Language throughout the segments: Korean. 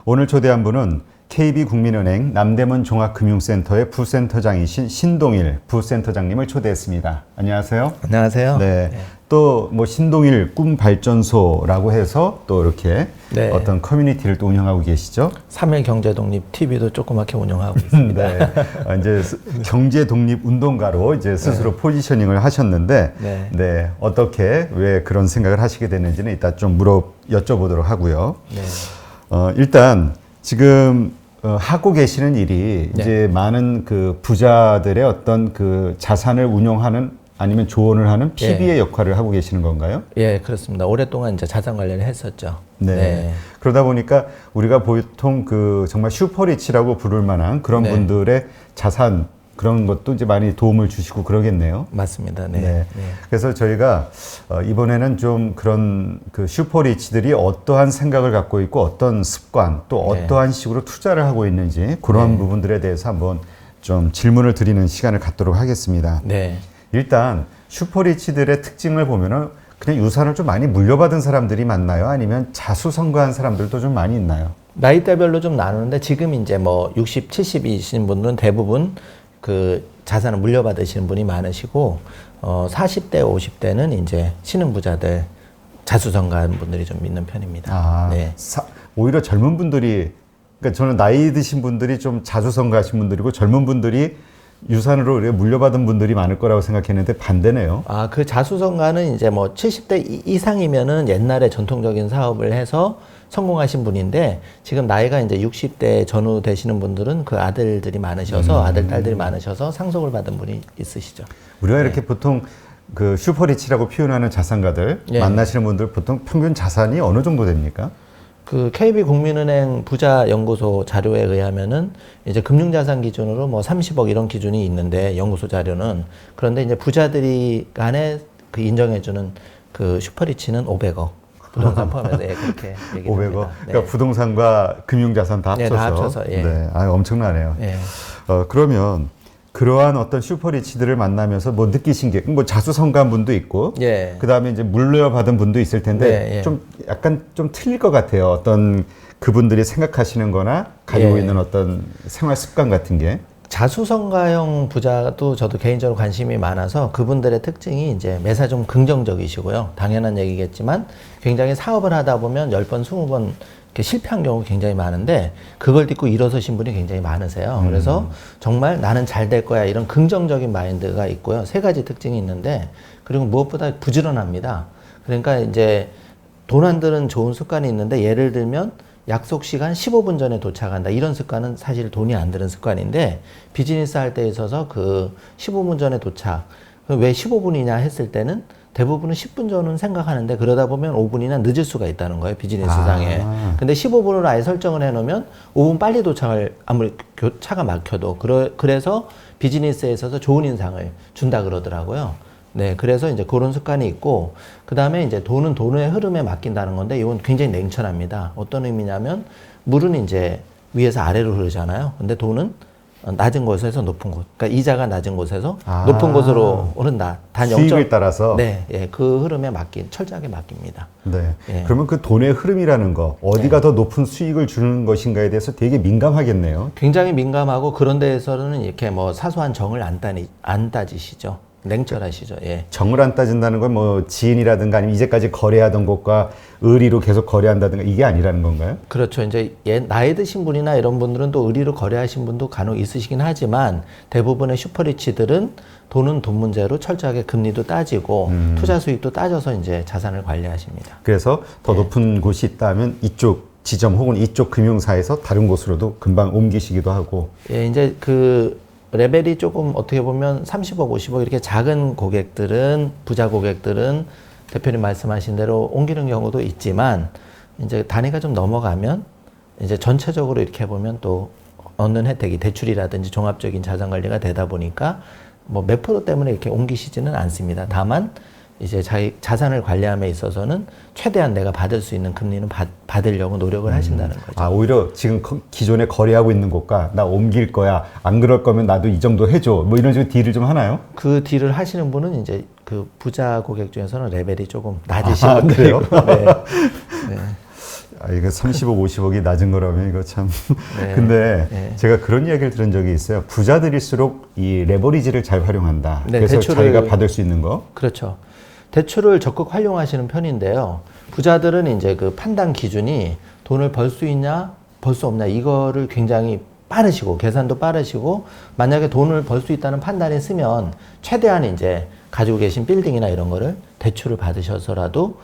오늘 초대한 분은 KB국민은행 남대문 종합금융센터의 부센터장이신 신동일 부센터장님을 초대했습니다. 안녕하세요. 안녕하세요. 네. 또 뭐 신동일 꿈발전소라고 해서 또 이렇게 네. 어떤 커뮤니티를 또 운영하고 계시죠? 3일 경제독립 TV도 조그맣게 운영하고 있습니다. 네. 이제 경제 독립 운동가로 이제 스스로 포지셔닝을 하셨는데, 네. 어떻게 왜 그런 생각을 하시게 됐는지는 이따 좀 여쭤보도록 하고요. 네. 일단 지금 하고 계시는 일이 이제 많은 그 부자들의 어떤 그 자산을 운용하는 아니면 조언을 하는 PB의 역할을 하고 계시는 건가요? 예, 그렇습니다. 오랫동안 이제 자산 관리를 했었죠. 네. 그러다 보니까 우리가 보통 그 정말 슈퍼리치라고 부를 만한 그런 분들의 자산 그런 것도 이제 많이 도움을 주시고 그러겠네요. 맞습니다. 네. 네. 그래서 저희가 이번에는 좀 그런 그 슈퍼리치들이 어떠한 생각을 갖고 있고 어떤 습관 또 어떠한 식으로 투자를 하고 있는지 그런 부분들에 대해서 한번 좀 질문을 드리는 시간을 갖도록 하겠습니다. 네. 일단 슈퍼리치들의 특징을 보면은 그냥 유산을 좀 많이 물려받은 사람들이 많나요? 아니면 자수성가한 사람들도 좀 많이 있나요? 나이대별로 좀 나누는데 지금 이제 뭐 60, 70이신 분들은 대부분 그 자산을 물려받으시는 분이 많으시고 40대, 50대는 이제 신흥부자들 자수성가한 분들이 좀 있는 편입니다. 네. 오히려 젊은 분들이 그러니까 저는 나이 드신 분들이 좀 자수성가하신 분들이고 젊은 분들이 유산으로 물려받은 분들이 많을 거라고 생각했는데 반대네요. 그 자수성가는 이제 뭐 70대 이상이면은 옛날에 전통적인 사업을 해서 성공하신 분인데 지금 나이가 이제 60대 전후 되시는 분들은 그 아들들이 많으셔서 아들, 딸들이 많으셔서 상속을 받은 분이 있으시죠. 우리가 이렇게 보통 그 슈퍼리치라고 표현하는 자산가들 만나시는 분들 보통 평균 자산이 어느 정도 됩니까? 그 KB국민은행 부자연구소 자료에 의하면은 이제 금융자산 기준으로 뭐 30억 이런 기준이 있는데 연구소 자료는 그런데 이제 부자들이 간에 그 인정해주는 그 슈퍼리치는 500억 부동산 포함해서 그렇게 얘기합니다. 500억. 그러니까 부동산과 금융자산 다 합쳐서. 네, 다 합쳐서. 네, 엄청나네요. 예. 그러면 그러한 어떤 슈퍼리치들을 만나면서 뭐 느끼신 게 뭐 자수성가한 분도 있고, 그 다음에 이제 물려받은 분도 있을 텐데 좀 약간 좀 틀릴 것 같아요. 어떤 그분들이 생각하시는 거나 가지고 있는 어떤 생활 습관 같은 게. 자수성가형 부자도 저도 개인적으로 관심이 많아서 그분들의 특징이 이제 매사 좀 긍정적이시고요. 당연한 얘기겠지만 굉장히 사업을 하다 보면 10번, 20번 실패한 경우가 굉장히 많은데 그걸 딛고 일어서신 분이 굉장히 많으세요. 그래서 정말 나는 잘 될 거야 이런 긍정적인 마인드가 있고요. 3가지 특징이 있는데 그리고 무엇보다 부지런합니다. 그러니까 이제 돈 안 드는 좋은 습관이 있는데 예를 들면 약속 시간 15분 전에 도착한다. 이런 습관은 사실 돈이 안 드는 습관인데 비즈니스 할 때 있어서 그 15분 전에 도착. 왜 15분이냐 했을 때는 대부분은 10분 전은 생각하는데 그러다 보면 5분이나 늦을 수가 있다는 거예요. 비즈니스상에. 근데 15분으로 아예 설정을 해놓으면 5분 빨리 도착을 아무리 차가 막혀도 그래서 비즈니스에 있어서 좋은 인상을 준다 그러더라고요. 네, 그래서 이제 그런 습관이 있고, 그 다음에 이제 돈은 돈의 흐름에 맡긴다는 건데, 이건 굉장히 냉철합니다. 어떤 의미냐면, 물은 이제 위에서 아래로 흐르잖아요. 근데 돈은 낮은 곳에서 높은 곳. 그러니까 이자가 낮은 곳에서 높은 곳으로 흐른다. 단 수익을 따라서? 네, 그 흐름에 철저하게 맡깁니다. 네. 그러면 그 돈의 흐름이라는 거, 어디가 더 높은 수익을 주는 것인가에 대해서 되게 민감하겠네요. 굉장히 민감하고, 그런 데에서는 이렇게 뭐 사소한 정을 안 따지시죠. 냉철하시죠. 정을 안 따진다는 건 뭐 지인이라든가 아니면 이제까지 거래하던 곳과 의리로 계속 거래한다든가 이게 아니라는 건가요? 그렇죠. 이제 나이 드신 분이나 이런 분들은 또 의리로 거래하신 분도 간혹 있으시긴 하지만 대부분의 슈퍼리치들은 돈은 돈 문제로 철저하게 금리도 따지고 투자 수익도 따져서 이제 자산을 관리하십니다. 그래서 더 높은 곳이 있다면 이쪽 지점 혹은 이쪽 금융사에서 다른 곳으로도 금방 옮기시기도 하고. 이제 그 레벨이 조금 어떻게 보면 30억, 50억 이렇게 작은 고객들은, 부자 고객들은 대표님 말씀하신 대로 옮기는 경우도 있지만 이제 단위가 좀 넘어가면 이제 전체적으로 이렇게 보면 또 얻는 혜택이 대출이라든지 종합적인 자산 관리가 되다 보니까 뭐 몇 프로 때문에 이렇게 옮기시지는 않습니다. 다만 이제 자산을 관리함에 있어서는 최대한 내가 받을 수 있는 금리는 받으려고 노력을 하신다는 거죠. 오히려 지금 기존에 거래하고 있는 곳과 나 옮길 거야. 안 그럴 거면 나도 이 정도 해줘. 뭐 이런 식으로 딜을 좀 하나요? 그 딜을 하시는 분은 이제 그 부자 고객 중에서는 레벨이 조금 낮으신 분들이고. 그래요? 네. 이거 30억, 50억이 낮은 거라면 이거 참. 네. 근데 네. 제가 그런 이야기를 들은 적이 있어요. 부자들일수록 이 레버리지를 잘 활용한다. 네, 그래서 대출을, 자기가 받을 수 있는 거. 그렇죠. 대출을 적극 활용하시는 편인데요. 부자들은 이제 그 판단 기준이 돈을 벌 수 있냐, 벌 수 없냐, 이거를 굉장히 빠르시고, 계산도 빠르시고, 만약에 돈을 벌 수 있다는 판단이 쓰면 최대한 이제 가지고 계신 빌딩이나 이런 거를 대출을 받으셔서라도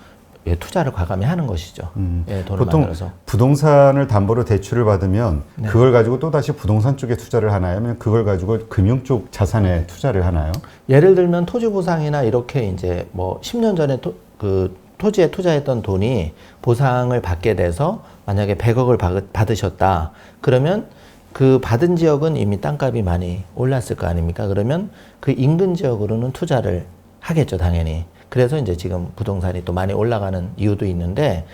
예, 투자를 과감히 하는 것이죠. 예, 돈을 보통 만들어서. 부동산을 담보로 대출을 받으면 네. 그걸 가지고 또 다시 부동산 쪽에 투자를 하나요? 아니면 그걸 가지고 금융 쪽 자산에 투자를 하나요? 예를 들면 토지 보상이나 이렇게 이제 뭐 10년 전에 토지에 투자했던 돈이 보상을 받게 돼서 만약에 100억을 받으셨다. 그러면 그 받은 지역은 이미 땅값이 많이 올랐을 거 아닙니까? 그러면 그 인근 지역으로는 투자를 하겠죠, 당연히. 그래서 이제 지금 부동산이 또 많이 올라가는 이유도 있는데,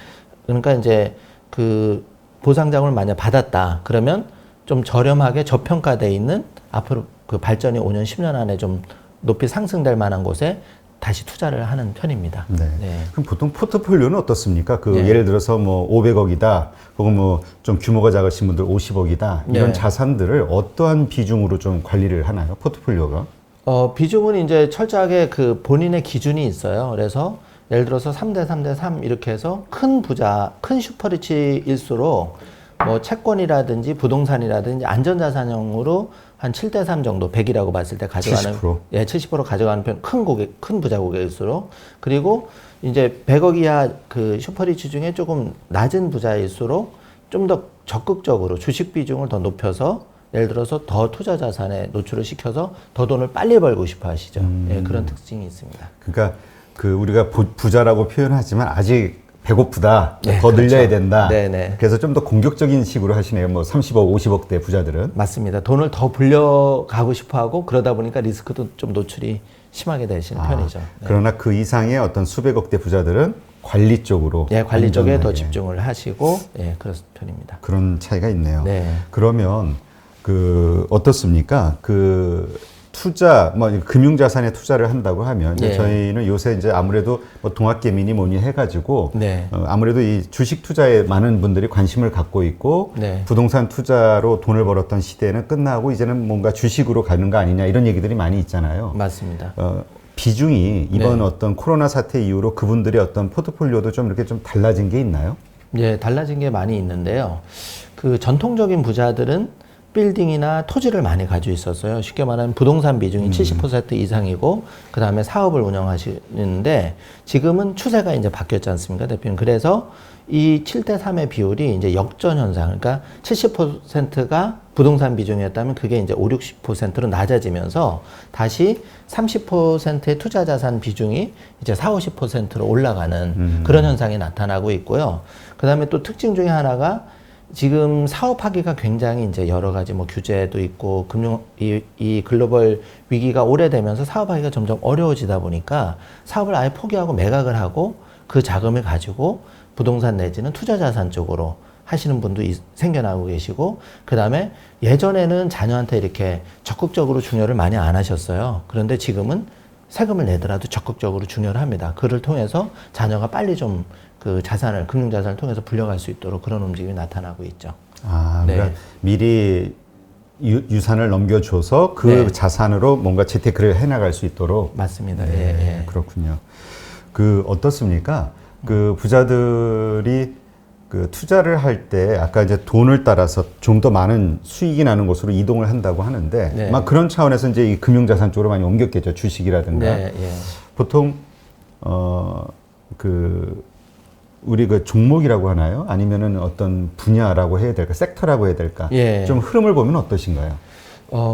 그러니까 이제 그 보상장을 만약 받았다. 그러면 좀 저렴하게 저평가돼 있는 앞으로 그 발전이 5년, 10년 안에 좀 높이 상승될 만한 곳에 다시 투자를 하는 편입니다. 네. 네. 그럼 보통 포트폴리오는 어떻습니까? 그 네. 예를 들어서 뭐 500억이다, 혹은 뭐 좀 규모가 작으신 분들 50억이다, 이런 네. 자산들을 어떠한 비중으로 좀 관리를 하나요? 포트폴리오가? 비중은 이제 철저하게 그 본인의 기준이 있어요. 그래서 예를 들어서 3대 3대 3 이렇게 해서 큰 부자, 큰 슈퍼리치일수록 뭐 채권이라든지 부동산이라든지 안전자산형으로 한 7대 3 정도 100이라고 봤을 때 가져가는 70%? 예, 70% 가져가는 편 큰 고객, 큰 부자 고객일수록 그리고 이제 100억 이하 그 슈퍼리치 중에 조금 낮은 부자일수록 좀 더 적극적으로 주식 비중을 더 높여서 예를 들어서 더 투자 자산에 노출을 시켜서 더 돈을 빨리 벌고 싶어 하시죠. 예, 그런 특징이 있습니다. 그러니까 그 우리가 부자라고 표현하지만 아직 배고프다, 네, 더 늘려야 그렇죠. 된다. 네네. 그래서 좀 더 공격적인 식으로 하시네요. 뭐 30억, 50억대 부자들은. 맞습니다. 돈을 더 불려가고 싶어 하고 그러다 보니까 리스크도 좀 노출이 심하게 되시는 편이죠. 네. 그러나 그 이상의 어떤 수백억대 부자들은 관리 쪽으로. 예, 관리 쪽에 더 안전하게. 집중을 하시고, 예, 그런 편입니다. 그런 차이가 있네요. 네. 그러면 그 어떻습니까? 그 투자, 뭐 금융자산에 투자를 한다고 하면 예. 저희는 요새 이제 아무래도 뭐 동학개미니 뭐니 해가지고 네. 아무래도 이 주식 투자에 많은 분들이 관심을 갖고 있고 네. 부동산 투자로 돈을 벌었던 시대는 끝나고 이제는 뭔가 주식으로 가는 거 아니냐 이런 얘기들이 많이 있잖아요. 맞습니다. 비중이 이번 네. 어떤 코로나 사태 이후로 그분들의 어떤 포트폴리오도 좀 이렇게 좀 달라진 게 있나요? 예, 달라진 게 많이 있는데요. 그 전통적인 부자들은 빌딩이나 토지를 많이 가지고 있었어요. 쉽게 말하면 부동산 비중이 70% 이상이고, 그 다음에 사업을 운영하시는데, 지금은 추세가 이제 바뀌었지 않습니까, 대표님? 그래서 이 7대 3의 비율이 이제 역전 현상, 그러니까 70%가 부동산 비중이었다면 그게 이제 5, 60%로 낮아지면서 다시 30%의 투자 자산 비중이 이제 4, 50%로 올라가는 그런 현상이 나타나고 있고요. 그 다음에 또 특징 중에 하나가 지금 사업하기가 굉장히 이제 여러 가지 뭐 규제도 있고 이 글로벌 위기가 오래되면서 사업하기가 점점 어려워지다 보니까 사업을 아예 포기하고 매각을 하고 그 자금을 가지고 부동산 내지는 투자 자산 쪽으로 하시는 분도 생겨나고 계시고, 그 다음에 예전에는 자녀한테 이렇게 적극적으로 중요를 많이 안 하셨어요. 그런데 지금은 세금을 내더라도 적극적으로 중요를 합니다. 그를 통해서 자녀가 빨리 좀 그 자산을, 금융자산을 통해서 불려갈 수 있도록 그런 움직임이 나타나고 있죠. 그러니까 네. 미리 유산을 넘겨줘서 그 네. 자산으로 뭔가 재테크를 해나갈 수 있도록. 맞습니다. 네, 예, 예. 그렇군요. 그 어떻습니까? 그 부자들이 그 투자를 할 때 아까 이제 돈을 따라서 좀 더 많은 수익이 나는 곳으로 이동을 한다고 하는데 네. 막 그런 차원에서 이제 이 금융자산 쪽으로 많이 옮겼겠죠. 주식이라든가. 네, 예. 보통 우리 그 종목이라고 하나요? 아니면은 어떤 분야라고 해야 될까? 섹터라고 해야 될까? 예. 좀 흐름을 보면 어떠신가요?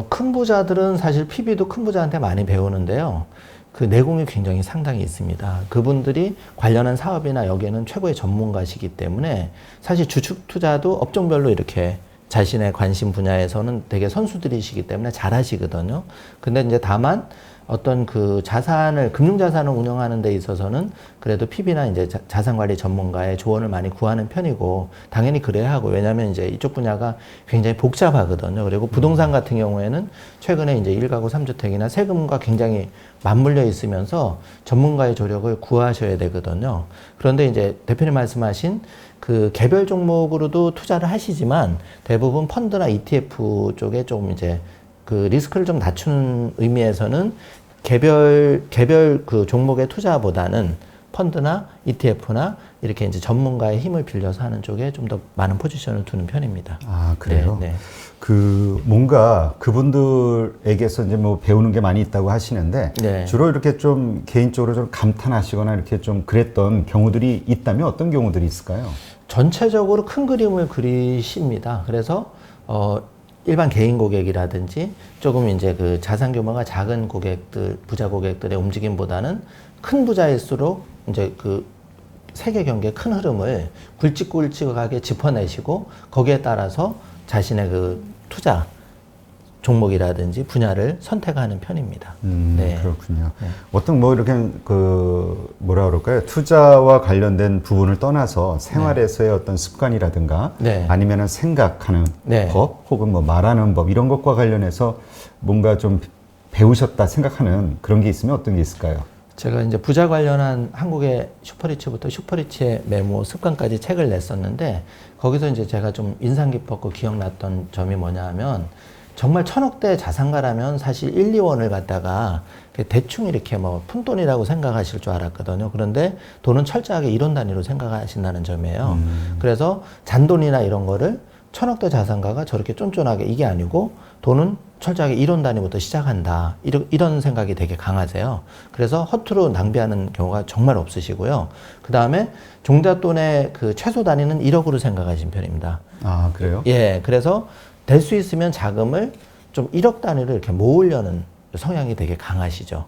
큰 부자들은 사실 PB도 큰 부자한테 많이 배우는데요. 그 내공이 굉장히 상당히 있습니다. 그분들이 관련한 사업이나 여기에는 최고의 전문가시기 때문에 사실 주식 투자도 업종별로 이렇게 자신의 관심 분야에서는 되게 선수들이시기 때문에 잘 하시거든요. 근데 이제 다만 어떤 그 자산을, 금융자산을 운영하는 데 있어서는 그래도 PB나 이제 자산관리 전문가의 조언을 많이 구하는 편이고, 당연히 그래야 하고, 왜냐면 이제 이쪽 분야가 굉장히 복잡하거든요. 그리고 부동산 같은 경우에는 최근에 이제 1가구 3주택이나 세금과 굉장히 맞물려 있으면서 전문가의 조력을 구하셔야 되거든요. 그런데 이제 대표님 말씀하신 그 개별 종목으로도 투자를 하시지만 대부분 펀드나 ETF 쪽에 좀 이제 그 리스크를 좀 낮추는 의미에서는 개별 그 종목의 투자보다는 펀드나 ETF나 이렇게 이제 전문가의 힘을 빌려서 하는 쪽에 좀 더 많은 포지션을 두는 편입니다. 아, 그래요? 네, 네. 그 뭔가 그분들에게서 이제 뭐 배우는 게 많이 있다고 하시는데 네. 주로 이렇게 좀 개인적으로 좀 감탄하시거나 이렇게 좀 그랬던 경우들이 있다면 어떤 경우들이 있을까요? 전체적으로 큰 그림을 그리십니다. 그래서 일반 개인 고객이라든지 조금 이제 그 자산 규모가 작은 고객들, 부자 고객들의 움직임보다는 큰 부자일수록 이제 그 세계 경제의 큰 흐름을 굵직굵직하게 짚어내시고 거기에 따라서 자신의 그 투자 종목이라든지 분야를 선택하는 편입니다. 네. 그렇군요. 네. 어떤 뭐 이렇게 그 뭐라 그럴까요? 투자와 관련된 부분을 떠나서 생활에서의 네. 어떤 습관이라든가 네. 아니면은 생각하는 네. 법 혹은 뭐 말하는 법 이런 것과 관련해서 뭔가 좀 배우셨다 생각하는 그런 게 있으면 어떤 게 있을까요? 제가 이제 부자 관련한 한국의 슈퍼리치부터 슈퍼리치의 메모 습관까지 책을 냈었는데 거기서 이제 제가 좀 인상 깊었고 기억났던 점이 뭐냐 하면 정말 1000억대 자산가라면 사실 1, 2원을 갖다가 대충 이렇게 뭐 푼돈이라고 생각하실 줄 알았거든요. 그런데 돈은 철저하게 1원 단위로 생각하신다는 점이에요. 그래서 잔돈이나 이런 거를 1000억대 자산가가 저렇게 쫀쫀하게 이게 아니고 돈은 철저하게 1원 단위부터 시작한다. 이런 생각이 되게 강하세요. 그래서 허투루 낭비하는 경우가 정말 없으시고요. 그 다음에 종잣돈의 그 최소 단위는 1억으로 생각하신 편입니다. 아, 그래요? 예. 그래서 될 수 있으면 자금을 좀 1억 단위로 이렇게 모으려는 성향이 되게 강하시죠.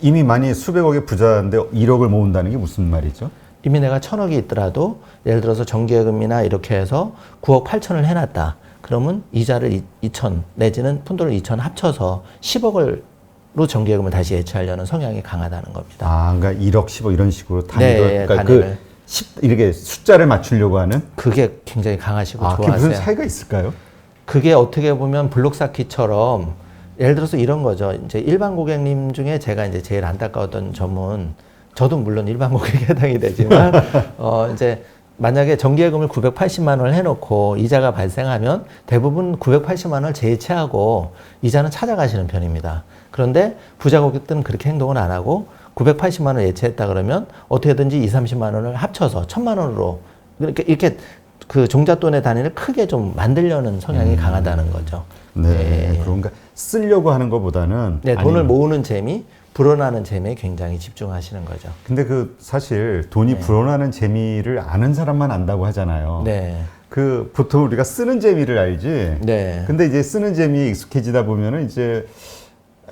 이미 많이 수백억의 부자인데 1억을 모은다는 게 무슨 말이죠? 이미 내가 1000억이 있더라도 예를 들어서 정기예금이나 이렇게 해서 9억 8천을 해놨다. 그러면 이자를 2천 내지는 푼돈을 2천 합쳐서 10억으로 정기예금을 다시 예치하려는 성향이 강하다는 겁니다. 아, 그러니까 1억, 10억 이런 식으로 단위를, 네, 그러니까 단위를. 이렇게 숫자를 맞추려고 하는? 그게 굉장히 강하시고 좋아하세요. 그게 무슨 차이가 있을까요? 그게 어떻게 보면 블록 쌓기처럼 예를 들어서 이런 거죠. 이제 일반 고객님 중에 제가 이제 제일 안타까웠던 점은 저도 물론 일반 고객에 해당이 되지만 이제 만약에 정기예금을 980만 원을 해놓고 이자가 발생하면 대부분 980만 원을 재이체하고 이자는 찾아가시는 편입니다. 그런데 부자 고객들은 그렇게 행동을 안 하고 980만 원을 예치했다 그러면 어떻게든지 2, 30만 원을 합쳐서 1000만 원으로 이렇게 그 종잣돈의 단위를 크게 좀 만들려는 성향이 강하다는 거죠. 네, 그런가 쓰려고 하는 것보다는 네, 돈을 모으는 재미, 불어나는 재미에 굉장히 집중하시는 거죠. 근데 그 사실 돈이 불어나는 재미를 아는 사람만 안다고 하잖아요. 네. 그 보통 우리가 쓰는 재미를 알지. 네. 근데 이제 쓰는 재미에 익숙해지다 보면은 이제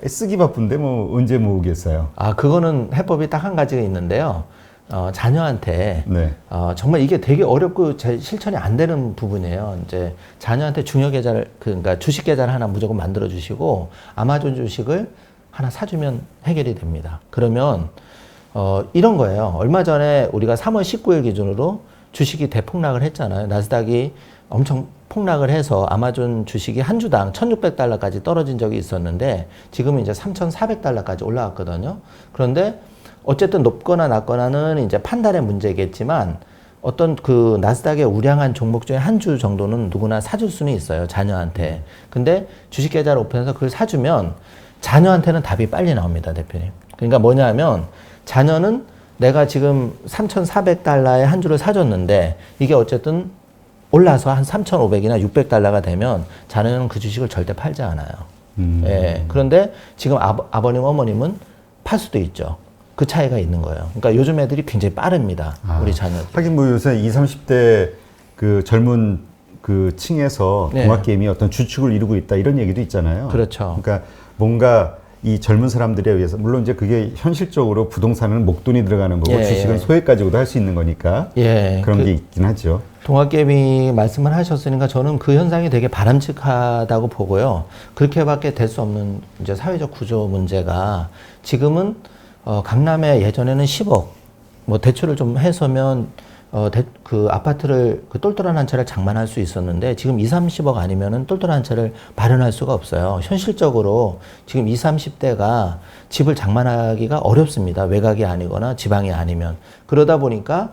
쓰기 바쁜데 뭐 언제 모으겠어요. 아, 그거는 해법이 딱 한 가지가 있는데요. 자녀한테 네. 정말 이게 되게 어렵고 실천이 안 되는 부분이에요. 이제 자녀한테 중요 계좌를 그러니까 주식 계좌를 하나 무조건 만들어 주시고 아마존 주식을 하나 사주면 해결이 됩니다. 그러면 이런 거예요. 얼마 전에 우리가 3월 19일 기준으로 주식이 대폭락을 했잖아요. 나스닥이 엄청 폭락을 해서 아마존 주식이 한 주당 1,600달러까지 떨어진 적이 있었는데 지금은 이제 3,400달러까지 올라왔거든요. 그런데 어쨌든 높거나 낮거나는 이제 판단의 문제겠지만 어떤 그 나스닥의 우량한 종목 중에 한 주 정도는 누구나 사줄 수는 있어요. 자녀한테. 근데 주식 계좌를 오픈해서 그걸 사주면 자녀한테는 답이 빨리 나옵니다, 대표님. 그러니까 뭐냐 하면 자녀는 내가 지금 3,400달러에 한 주를 사줬는데 이게 어쨌든 올라서 한 3,500이나 600달러가 되면 자녀는 그 주식을 절대 팔지 않아요. 예. 그런데 지금 아버님, 어머님은 팔 수도 있죠. 그 차이가 있는 거예요. 그러니까 요즘 애들이 굉장히 빠릅니다. 우리 자녀들. 하긴 뭐 요새 20, 30대 그 젊은 그 층에서 네. 동학개미 어떤 주축을 이루고 있다 이런 얘기도 있잖아요. 그렇죠. 그러니까 뭔가 이 젊은 사람들에 의해서 물론 이제 그게 현실적으로 부동산은 목돈이 들어가는 거고 주식은 소액 가지고도 할 수 있는 거니까 그런 게 있긴 하죠. 동학개미 말씀을 하셨으니까 저는 그 현상이 되게 바람직하다고 보고요. 그렇게밖에 될 수 없는 이제 사회적 구조 문제가 지금은 강남에 예전에는 10억 뭐 대출을 좀 해서면 그 아파트를 그 똘똘한 한 채를 장만할 수 있었는데 지금 2, 30억 아니면은 똘똘한 한 채를 마련할 수가 없어요. 현실적으로 지금 20, 30대가 집을 장만하기가 어렵습니다. 외곽이 아니거나 지방이 아니면. 그러다 보니까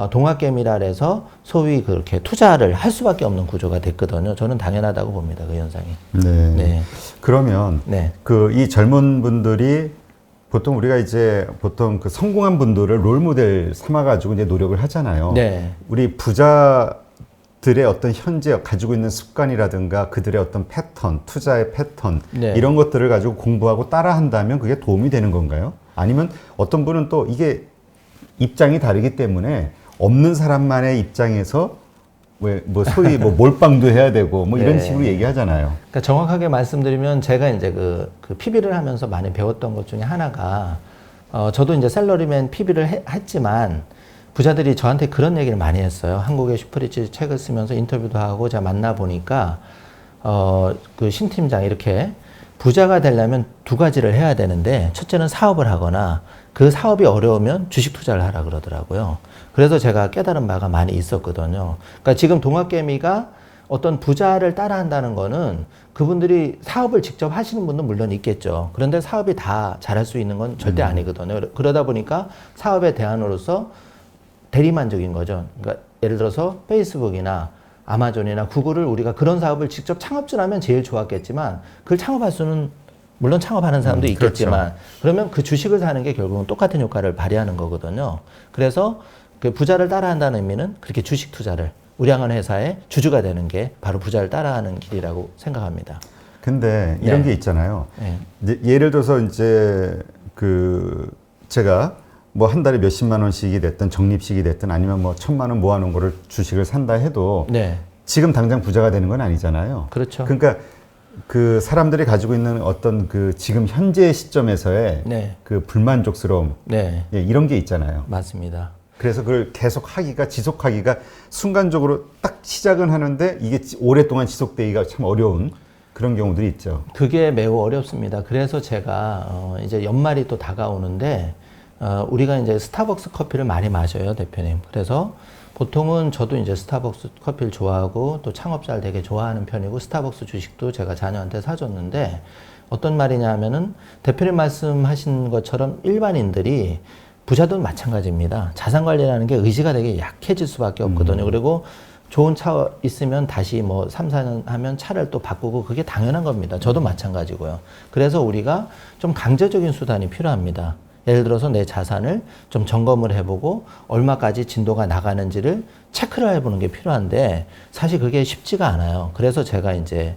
동학개미랄에서 소위 그렇게 투자를 할 수밖에 없는 구조가 됐거든요. 저는 당연하다고 봅니다. 그 현상이. 네. 네. 그러면 네. 그 이 젊은 분들이 보통 우리가 이제 보통 그 성공한 분들을 롤모델 삼아가지고 이제 노력을 하잖아요. 네. 우리 부자들의 어떤 현재 가지고 있는 습관이라든가 그들의 어떤 패턴, 투자의 패턴 네. 이런 것들을 가지고 공부하고 따라한다면 그게 도움이 되는 건가요? 아니면 어떤 분은 또 이게 입장이 다르기 때문에 없는 사람만의 입장에서 왜 뭐 소위 뭐 몰빵도 해야 되고 뭐 이런 네. 식으로 얘기하잖아요. 그러니까 정확하게 말씀드리면 제가 이제 그 PB를 하면서 많이 배웠던 것 중에 하나가 저도 이제 샐러리맨 PB를 했지만 부자들이 저한테 그런 얘기를 많이 했어요. 한국의 슈퍼리치 책을 쓰면서 인터뷰도 하고 제가 만나 보니까 그 신 팀장 이렇게 부자가 되려면 두 가지를 해야 되는데 첫째는 사업을 하거나 그 사업이 어려우면 주식 투자를 하라 그러더라고요. 그래서 제가 깨달은 바가 많이 있었거든요. 그러니까 지금 동학개미가 어떤 부자를 따라한다는 거는 그분들이 사업을 직접 하시는 분도 물론 있겠죠. 그런데 사업이 다 잘할 수 있는 건 절대 아니거든요. 그러다 보니까 사업의 대안으로서 대리만족인 거죠. 그러니까 예를 들어서 페이스북이나 아마존이나 구글을 우리가 그런 사업을 직접 창업주라면 제일 좋았겠지만 그걸 창업할 수는 물론 창업하는 사람도 있겠지만 그렇죠. 그러면 그 주식을 사는 게 결국은 똑같은 효과를 발휘하는 거거든요. 그래서 그 부자를 따라한다는 의미는 그렇게 주식 투자를 우량한 회사의 주주가 되는 게 바로 부자를 따라하는 길이라고 생각합니다. 근데 이런 네. 게 있잖아요. 네. 이제 예를 들어서 이제 그 제가 뭐 한 달에 몇십만 원씩이 됐든 적립식이 됐든 아니면 뭐 1,000만 원 모아놓은 거를 주식을 산다 해도 네. 지금 당장 부자가 되는 건 아니잖아요. 그렇죠. 그러니까 그 사람들이 가지고 있는 어떤 그 지금 현재 시점에서의 네. 그 불만족스러움 네. 예, 이런 게 있잖아요. 맞습니다. 그래서 그걸 계속 하기가 지속하기가 순간적으로 딱 시작은 하는데 이게 오랫동안 지속되기가 참 어려운 그런 경우들이 있죠. 그게 매우 어렵습니다. 그래서 제가 이제 연말이 또 다가오는데 우리가 이제 스타벅스 커피를 많이 마셔요, 대표님. 그래서 보통은 저도 이제 스타벅스 커피를 좋아하고 또 창업자를 되게 좋아하는 편이고 스타벅스 주식도 제가 자녀한테 사줬는데 어떤 말이냐 하면은 대표님 말씀하신 것처럼 일반인들이 부자도 마찬가지입니다. 자산 관리라는 게 의지가 되게 약해질 수밖에 없거든요. 그리고 좋은 차 있으면 다시 뭐 3, 4년 하면 차를 또 바꾸고 그게 당연한 겁니다. 저도 마찬가지고요. 그래서 우리가 좀 강제적인 수단이 필요합니다. 예를 들어서 내 자산을 좀 점검을 해보고 얼마까지 진도가 나가는지를 체크를 해보는 게 필요한데 사실 그게 쉽지가 않아요. 그래서 제가 이제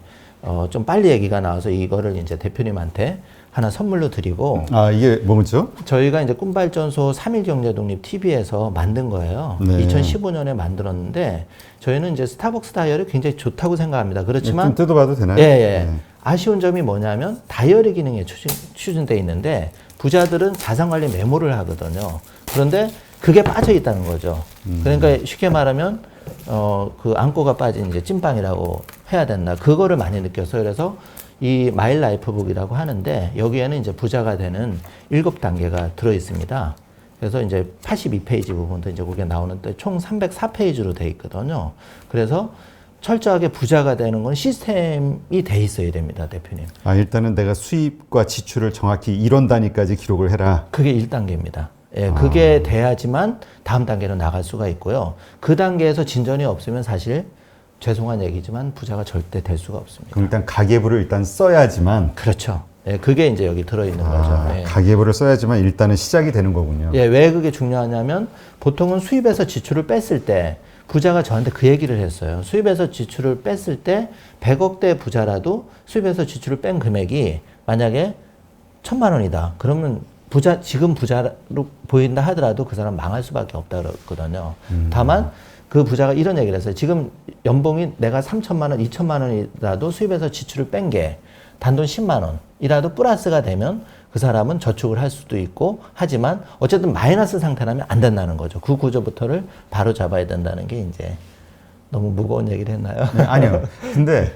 좀 빨리 얘기가 나와서 이거를 이제 대표님한테 하나 선물로 드리고. 아, 이게 뭐죠? 저희가 이제 꿈발전소 3일 경제독립 TV에서 만든 거예요. 네. 2015년에 만들었는데 저희는 이제 스타벅스 다이어리 굉장히 좋다고 생각합니다. 그렇지만 좀 뜯어봐도 되나요? 예, 예. 네. 아쉬운 점이 뭐냐면 다이어리 기능에 추진되어 있는데 부자들은 자산관리 메모를 하거든요. 그런데 그게 빠져 있다는 거죠. 그러니까 쉽게 말하면 그 안고가 빠진 이제 찐빵이라고 해야 된다. 그거를 많이 느꼈어요. 그래서 이 마일 라이프북이라고 하는데 여기에는 이제 부자가 되는 7단계가 들어 있습니다. 그래서 이제 82페이지 부분도 이제 그게 나오는데 총 304페이지로 돼 있거든요. 그래서 철저하게 부자가 되는 건 시스템이 돼 있어야 됩니다, 대표님. 아, 일단은 내가 수입과 지출을 정확히 이런 단위까지 기록을 해라. 그게 1단계입니다. 예, 그게 돼야지만 다음 단계로 나갈 수가 있고요. 그 단계에서 진전이 없으면 사실 죄송한 얘기지만 부자가 절대 될 수가 없습니다. 그럼 일단 가계부를 일단 써야지만. 그렇죠. 예, 그게 이제 여기 들어있는 거죠. 예. 가계부를 써야지만 일단은 시작이 되는 거군요. 예, 왜 그게 중요하냐면 보통은 수입에서 지출을 뺐을 때 부자가 저한테 그 얘기를 했어요. 수입에서 지출을 뺐을 때 100억대 부자라도 수입에서 지출을 뺀 금액이 만약에 1,000만 원이다. 그러면 지금 부자로 보인다 하더라도 그 사람 망할 수밖에 없다 그러거든요. 다만 그 부자가 이런 얘기를 했어요. 지금 연봉이 내가 3,000만 원, 2,000만 원이라도 수입에서 지출을 뺀 게 단돈 10만 원이라도 플러스가 되면 그 사람은 저축을 할 수도 있고 하지만 어쨌든 마이너스 상태라면 안 된다는 거죠. 그 구조부터를 바로 잡아야 된다는 게 이제 너무 무거운 얘기를 했나요? 네, 아니요. 근데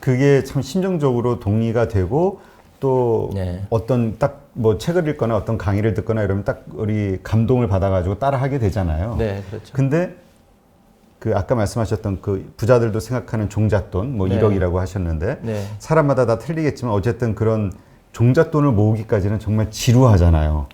그게 참 심정적으로 동의가 되고 또 네. 어떤 딱 뭐 책을 읽거나 어떤 강의를 듣거나 이러면 딱 우리 감동을 받아가지고 따라 하게 되잖아요. 네, 그렇죠. 근데 그 아까 말씀하셨던 그 부자들도 생각하는 종잣돈 뭐 네. 1억이라고 하셨는데 네. 사람마다 다 틀리겠지만 어쨌든 그런 종잣돈을 모으기까지는 정말 지루하잖아요.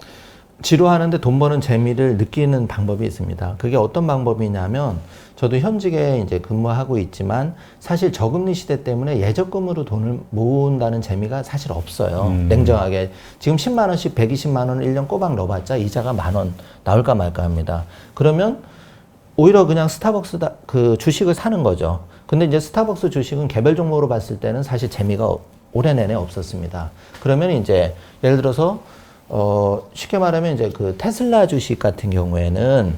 지루하는데 돈 버는 재미를 느끼는 방법이 있습니다. 그게 어떤 방법이냐면 저도 현직에 이제 근무하고 있지만 사실 저금리 시대 때문에 예적금으로 돈을 모은다는 재미가 사실 없어요. 냉정하게. 지금 10만 원씩 120만 원을 1년 꼬박 넣어봤자 이자가 10,000원 나올까 말까 합니다. 그러면 오히려 그냥 스타벅스 그 주식을 사는 거죠. 근데 이제 스타벅스 주식은 개별 종목으로 봤을 때는 사실 재미가 올해 내내 없었습니다. 그러면 이제 예를 들어서 쉽게 말하면 이제 그 테슬라 주식 같은 경우에는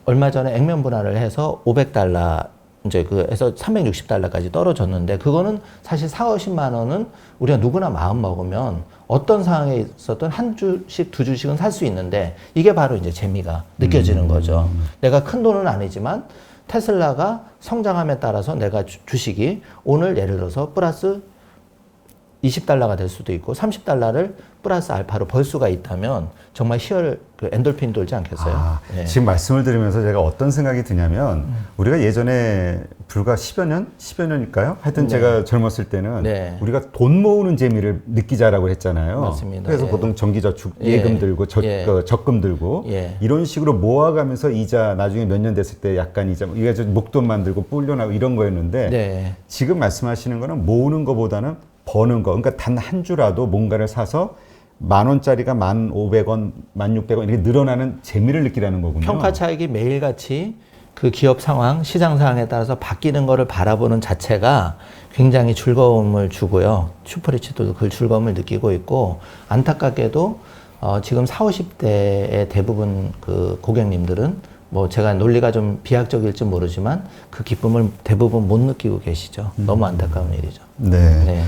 얼마 전에 액면 분할을 해서 $500 이제 그 해서 $360까지 떨어졌는데 그거는 사실 40~50만 원은 우리가 누구나 마음 먹으면 어떤 상황에 있었던 한 주식, 두 주식은 살 수 있는데 이게 바로 이제 재미가 느껴지는 거죠. 내가 큰 돈은 아니지만 테슬라가 성장함에 따라서 내가 주식이 오늘 예를 들어서 플러스 $20가 될 수도 있고 $30를 플러스 알파로 벌 수가 있다면 정말 희열 그 엔돌핀 돌지 않겠어요? 네. 지금 말씀을 들으면서 제가 어떤 생각이 드냐면 우리가 예전에 불과 10여 년? 10여 년일까요? 하여튼 제가 젊었을 때는 우리가 돈 모으는 재미를 느끼자라고 했잖아요. 맞습니다. 그래서 보통 정기저축 예금 들고 적금 들고 이런 식으로 모아가면서 이자 나중에 몇 년 됐을 때 약간 이자 이게 목돈 만들고 불려나고 이런 거였는데 지금 말씀하시는 거는 모으는 것보다는 버는 거, 그러니까 단 한 주라도 뭔가를 사서 10,000원짜리가 1,500원, 1,600원 이렇게 늘어나는 재미를 느끼라는 거군요. 평가 차익이 매일같이 그 기업 상황, 시장 상황에 따라서 바뀌는 거를 바라보는 자체가 굉장히 즐거움을 주고요. 슈퍼리치도 그 즐거움을 느끼고 있고 안타깝게도 지금 40, 50대의 대부분 그 고객님들은 뭐 제가 논리가 좀 비약적일지 모르지만 그 기쁨을 대부분 못 느끼고 계시죠. 너무 안타까운 일이죠. 네.